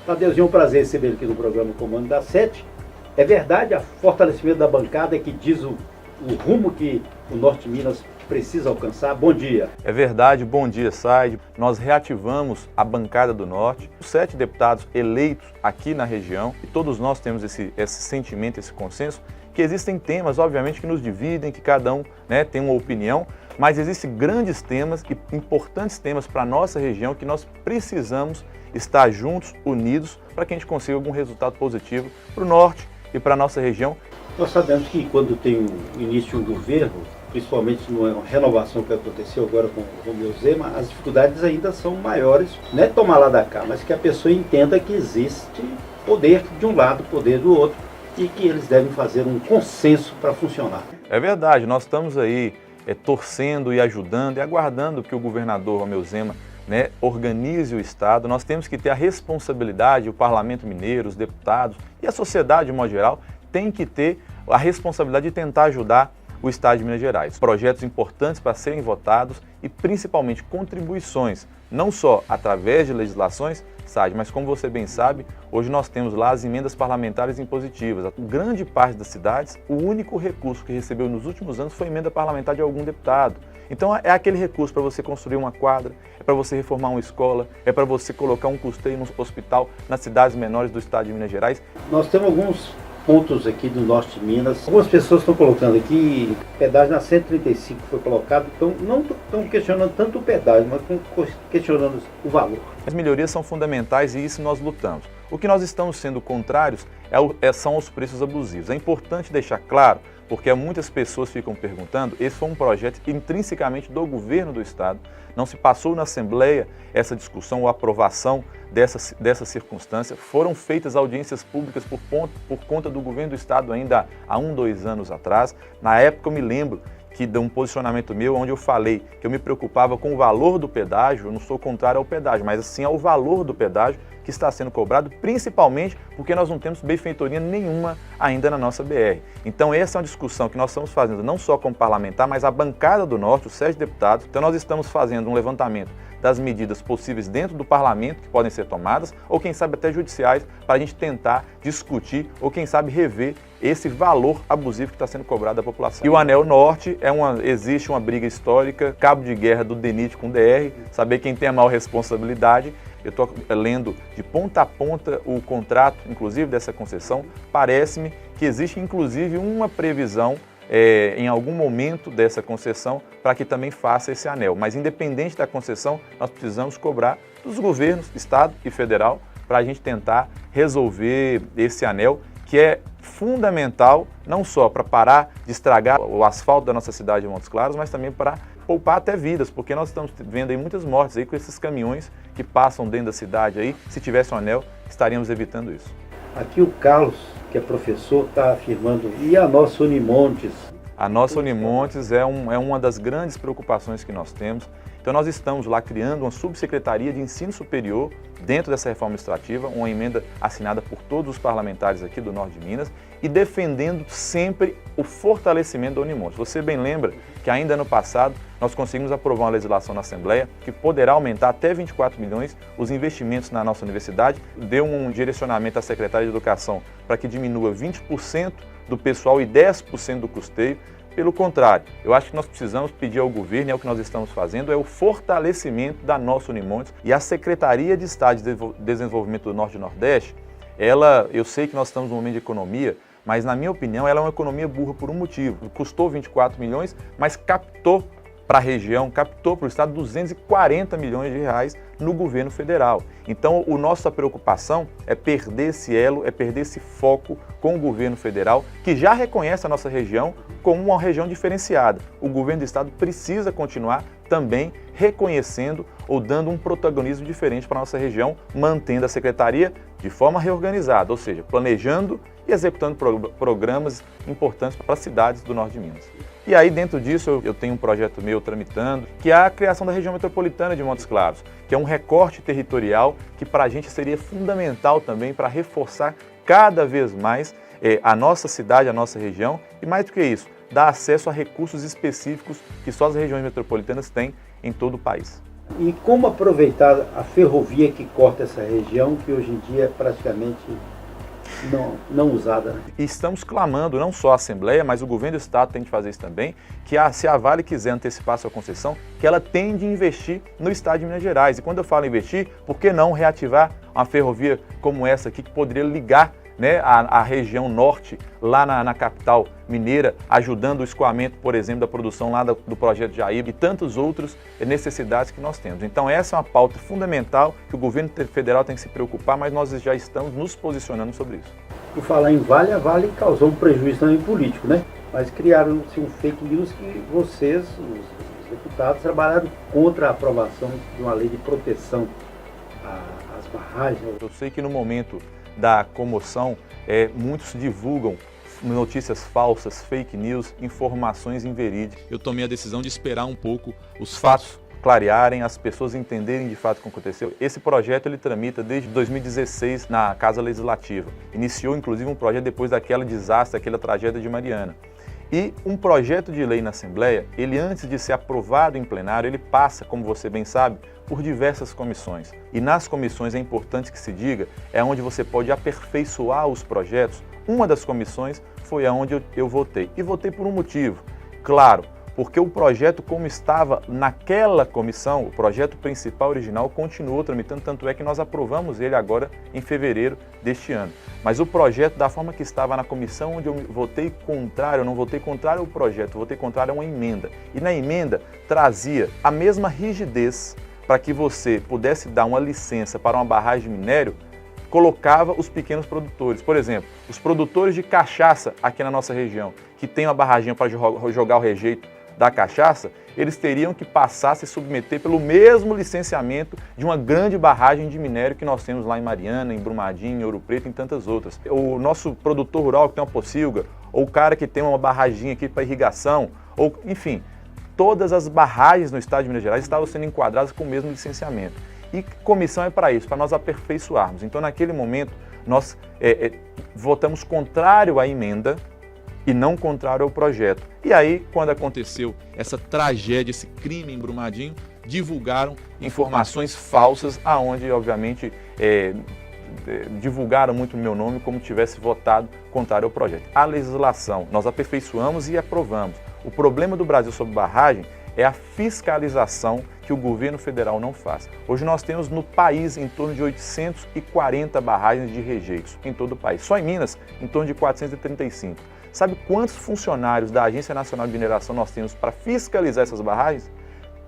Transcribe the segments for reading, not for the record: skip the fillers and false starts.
Tadeuzinho, é um prazer receber ele aqui no programa Comando da Sete. É verdade o fortalecimento da bancada que diz o rumo que o Norte de Minas precisa alcançar? Bom dia. É verdade, bom dia, Said. Nós reativamos a bancada do Norte, os 7 deputados eleitos aqui na região, e todos nós temos esse sentimento, esse consenso, que existem temas, obviamente, que nos dividem, que cada um tem uma opinião, mas existem grandes temas e importantes temas para a nossa região que nós precisamos estar juntos, unidos, para que a gente consiga algum resultado positivo para o Norte e para a nossa região. Nós sabemos que quando tem o início de um governo, principalmente numa renovação que aconteceu agora com o Romeu Zema, as dificuldades ainda são maiores. Não é tomar lá da cá, mas que a pessoa entenda que existe poder de um lado, poder do outro, e que eles devem fazer um consenso para funcionar. É verdade, nós estamos aí torcendo e ajudando e aguardando que o governador Romeu Zema organize o Estado. Nós temos que ter a responsabilidade, o Parlamento Mineiro, os deputados e a sociedade, de modo geral, tem que ter a responsabilidade de tentar ajudar o Estado de Minas Gerais. Projetos importantes para serem votados e principalmente contribuições, não só através de legislações, mas como você bem sabe, hoje nós temos lá as emendas parlamentares impositivas. A grande parte das cidades, o único recurso que recebeu nos últimos anos foi emenda parlamentar de algum deputado. Então é aquele recurso para você construir uma quadra, é para você reformar uma escola, é para você colocar um custeio no hospital nas cidades menores do Estado de Minas Gerais. Nós temos alguns pontos aqui do Norte de Minas. Algumas pessoas estão colocando aqui, pedágio na 135 foi colocado, então não estão questionando tanto o pedágio, mas estão questionando o valor. As melhorias são fundamentais e isso nós lutamos. O que nós estamos sendo contrários são os preços abusivos. É importante deixar claro, porque muitas pessoas ficam perguntando, esse foi um projeto intrinsecamente do governo do Estado, não se passou na Assembleia essa discussão ou aprovação dessa circunstância, foram feitas audiências públicas por conta do governo do Estado ainda há 2 anos atrás. Na época eu me lembro que de um posicionamento meu onde eu falei que eu me preocupava com o valor do pedágio, eu não sou contrário ao pedágio, mas sim ao valor do pedágio que está sendo cobrado, principalmente porque nós não temos benfeitoria nenhuma ainda na nossa BR. Então essa é uma discussão que nós estamos fazendo não só como parlamentar, mas a bancada do Norte, os 7 deputados. Então nós estamos fazendo um levantamento das medidas possíveis dentro do parlamento que podem ser tomadas, ou quem sabe até judiciais, para a gente tentar discutir, ou quem sabe rever esse valor abusivo que está sendo cobrado da população. E o Anel Norte, existe uma briga histórica, cabo de guerra do DENIT com o DR, saber quem tem a maior responsabilidade. Eu estou lendo de ponta a ponta o contrato, inclusive, dessa concessão. Parece-me que existe, inclusive, uma previsão em algum momento dessa concessão para que também faça esse anel. Mas independente da concessão, nós precisamos cobrar dos governos, Estado e Federal, para a gente tentar resolver esse anel, que é fundamental não só para parar de estragar o asfalto da nossa cidade de Montes Claros, mas também para poupar até vidas, porque nós estamos vendo aí muitas mortes aí com esses caminhões que passam dentro da cidade aí. Se tivesse um anel, estaríamos evitando isso. Aqui o Carlos, que é professor, está afirmando, e a nossa Unimontes? A nossa Unimontes é uma das grandes preocupações que nós temos. Então nós estamos lá criando uma subsecretaria de ensino superior dentro dessa reforma administrativa, uma emenda assinada por todos os parlamentares aqui do Norte de Minas e defendendo sempre o fortalecimento da Unimontes. Você bem lembra que ainda ano passado nós conseguimos aprovar uma legislação na Assembleia que poderá aumentar até 24 milhões os investimentos na nossa universidade, deu um direcionamento à Secretaria de Educação para que diminua 20% do pessoal e 10% do custeio. Pelo contrário, eu acho que nós precisamos pedir ao governo, e é o que nós estamos fazendo, é o fortalecimento da nossa Unimontes. E a Secretaria de Estado de Desenvolvimento do Norte e Nordeste, eu sei que nós estamos num momento de economia, mas na minha opinião ela é uma economia burra por um motivo. Custou 24 milhões, mas captou para a região, captou para o Estado 240 milhões de reais no governo federal. Então, nossa preocupação é perder esse elo, é perder esse foco com o governo federal, que já reconhece a nossa região como uma região diferenciada. O governo do Estado precisa continuar também reconhecendo ou dando um protagonismo diferente para a nossa região, mantendo a secretaria de forma reorganizada, ou seja, planejando e executando programas importantes para as cidades do Norte de Minas. E aí, dentro disso, eu tenho um projeto meu tramitando, que é a criação da região metropolitana de Montes Claros, que é um recorte territorial que para a gente seria fundamental também para reforçar cada vez mais a nossa cidade, a nossa região, e mais do que isso, dar acesso a recursos específicos que só as regiões metropolitanas têm em todo o país. E como aproveitar a ferrovia que corta essa região, que hoje em dia é praticamente não usada, né? E estamos clamando, não só a Assembleia, mas o governo do Estado tem de fazer isso também, que se a Vale quiser antecipar sua concessão, que ela tem de investir no Estado de Minas Gerais. E quando eu falo investir, por que não reativar uma ferrovia como essa aqui, que poderia ligar, né, a região norte, lá na capital mineira, ajudando o escoamento, por exemplo, da produção lá do projeto Jaíba e tantas outras necessidades que nós temos. Então essa é uma pauta fundamental que o governo federal tem que se preocupar, mas nós já estamos nos posicionando sobre isso. Por falar em Vale, a Vale causou um prejuízo também político, né? Mas criaram-se um fake news que vocês, os deputados, trabalharam contra a aprovação de uma lei de proteção às barragens. Eu sei que no momento da comoção, muitos divulgam notícias falsas, fake news, informações inverídicas. Eu tomei a decisão de esperar um pouco os fatos clarearem, as pessoas entenderem de fato o que aconteceu. Esse projeto ele tramita desde 2016 na Casa Legislativa. Iniciou inclusive um projeto depois daquele desastre, daquela tragédia de Mariana. E um projeto de lei na Assembleia, ele antes de ser aprovado em plenário, ele passa, como você bem sabe, por diversas comissões. E nas comissões, é importante que se diga, é onde você pode aperfeiçoar os projetos. Uma das comissões foi aonde eu votei. E votei por um motivo, claro, porque o projeto como estava naquela comissão, o projeto principal original continuou tramitando, tanto é que nós aprovamos ele agora em fevereiro deste ano. Mas o projeto, da forma que estava na comissão, onde eu votei contrário, eu não votei contrário ao projeto, eu votei contrário a uma emenda. E na emenda trazia a mesma rigidez para que você pudesse dar uma licença para uma barragem de minério, colocava os pequenos produtores. Por exemplo, os produtores de cachaça aqui na nossa região, que tem uma barraginha para jogar o rejeito da cachaça, eles teriam que passar a se submeter pelo mesmo licenciamento de uma grande barragem de minério que nós temos lá em Mariana, em Brumadinho, em Ouro Preto e em tantas outras. O nosso produtor rural que tem uma pocilga, ou o cara que tem uma barraginha aqui para irrigação, ou enfim, todas as barragens no estado de Minas Gerais estavam sendo enquadradas com o mesmo licenciamento. E comissão é para isso, para nós aperfeiçoarmos. Então, naquele momento, nós votamos contrário à emenda e não contrário ao projeto. E aí, quando aconteceu essa tragédia, esse crime em Brumadinho, divulgaram informações falsas, aonde, obviamente, divulgaram muito o meu nome como tivesse votado contrário ao projeto. A legislação, nós aperfeiçoamos e aprovamos. O problema do Brasil sobre barragem é a fiscalização que o governo federal não faz. Hoje nós temos no país em torno de 840 barragens de rejeitos, em todo o país. Só em Minas, em torno de 435. Sabe quantos funcionários da Agência Nacional de Mineração nós temos para fiscalizar essas barragens?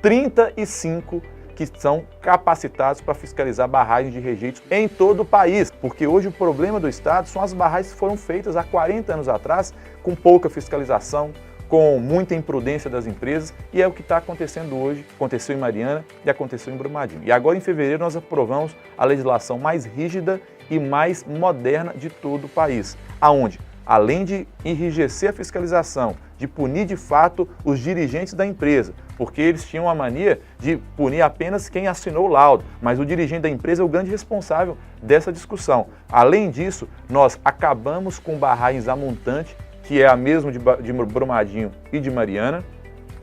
35 que são capacitados para fiscalizar barragens de rejeitos em todo o país. Porque hoje o problema do Estado são as barragens que foram feitas há 40 anos atrás, com pouca fiscalização, com muita imprudência das empresas, e é o que está acontecendo hoje, aconteceu em Mariana e aconteceu em Brumadinho. E agora em fevereiro nós aprovamos a legislação mais rígida e mais moderna de todo o país, aonde, além de enrijecer a fiscalização, de punir de fato os dirigentes da empresa, porque eles tinham a mania de punir apenas quem assinou o laudo, mas o dirigente da empresa é o grande responsável dessa discussão. Além disso, nós acabamos com barragens a montante, que é a mesma de Brumadinho e de Mariana,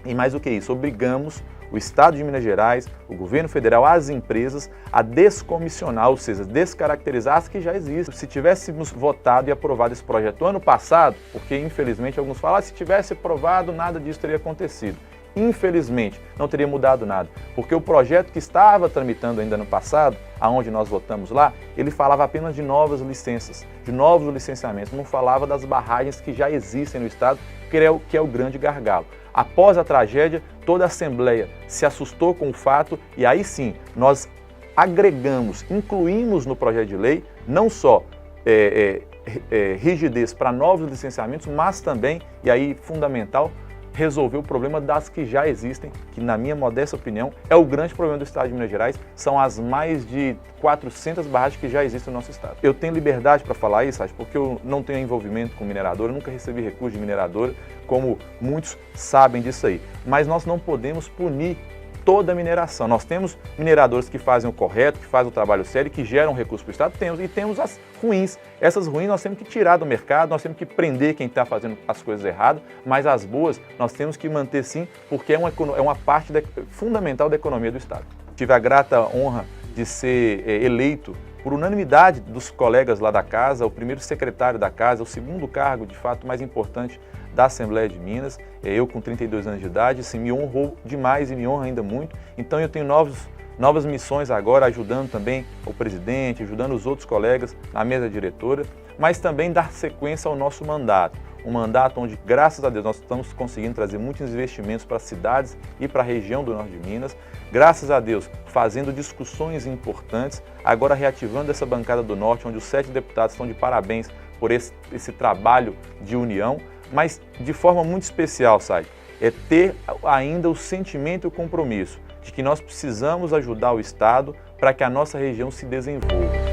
e mais do que isso, obrigamos o Estado de Minas Gerais, o governo federal, as empresas a descomissionar, ou seja, descaracterizar as que já existem. Se tivéssemos votado e aprovado esse projeto ano passado, porque infelizmente alguns falam, se tivesse aprovado nada disso teria acontecido. Infelizmente, não teria mudado nada, porque o projeto que estava tramitando ainda no passado, aonde nós votamos lá, ele falava apenas de novas licenças, de novos licenciamentos, não falava das barragens que já existem no estado, que é o grande gargalo. Após a tragédia, toda a Assembleia se assustou com o fato e aí sim, nós agregamos, incluímos no projeto de lei, não só rigidez para novos licenciamentos, mas também, e aí fundamental, resolver o problema das que já existem, que na minha modesta opinião é o grande problema do estado de Minas Gerais, são as mais de 400 barragens que já existem no nosso estado. Eu tenho liberdade para falar isso, porque eu não tenho envolvimento com mineradora, nunca recebi recurso de mineradora, como muitos sabem disso aí. Mas nós não podemos punir toda a mineração. Nós temos mineradores que fazem o correto, que fazem o trabalho sério, que geram recursos para o Estado, e temos as ruins. Essas ruins nós temos que tirar do mercado, nós temos que prender quem está fazendo as coisas erradas, mas as boas nós temos que manter sim, porque é uma parte fundamental da economia do Estado. Tive a grata honra de ser eleito por unanimidade dos colegas lá da casa, o primeiro secretário da casa, o segundo cargo, de fato, mais importante da Assembleia de Minas. Eu com 32 anos de idade, assim, me honrou demais e me honra ainda muito. Então eu tenho novas missões agora, ajudando também o presidente, ajudando os outros colegas na mesa diretora, mas também dar sequência ao nosso mandato. Um mandato onde, graças a Deus, nós estamos conseguindo trazer muitos investimentos para as cidades e para a região do norte de Minas. Graças a Deus, fazendo discussões importantes, agora reativando essa bancada do norte, onde os 7 deputados estão de parabéns por esse trabalho de união, mas de forma muito especial, Said, é ter ainda o sentimento e o compromisso de que nós precisamos ajudar o Estado para que a nossa região se desenvolva.